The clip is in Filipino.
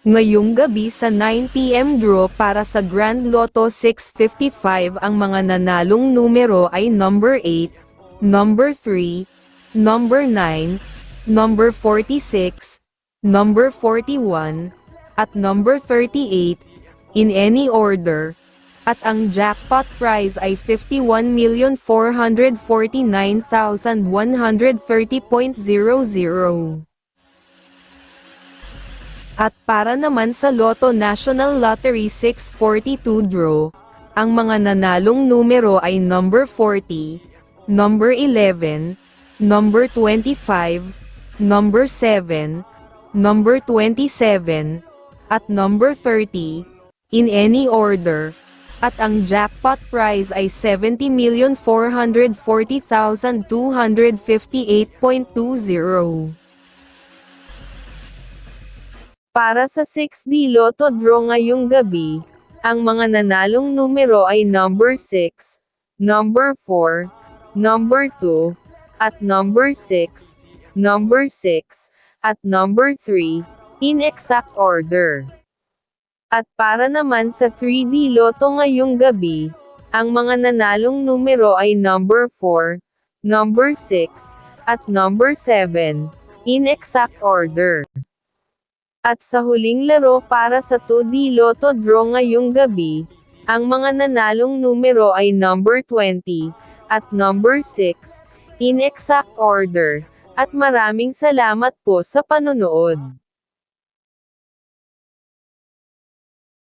Ngayong gabi sa 9 PM draw para sa Grand Lotto 655 ang mga nanalong numero ay number 8, number 3, number 9, number 46, number 41, at number 38, in any order, at ang jackpot prize ay 51,449,130.00. At para naman sa Lotto National Lottery 642 draw, ang mga nanalong numero ay number 40, number 11, number 25, number 7, number 27, at number 30, in any order, at ang jackpot prize ay 70,440,258.20. Para sa 6D Lotto draw ngayong gabi, ang mga nanalong numero ay number 6, number 4, number 2, at number 6, number 6, at number 3, in exact order. At para naman sa 3D Lotto ngayong gabi, ang mga nanalong numero ay number 4, number 6, at number 7, in exact order. At sa huling laro para sa 2D Lotto draw ngayong gabi, ang mga nanalong numero ay number 20, at number 6, in exact order, at maraming salamat po sa panonood.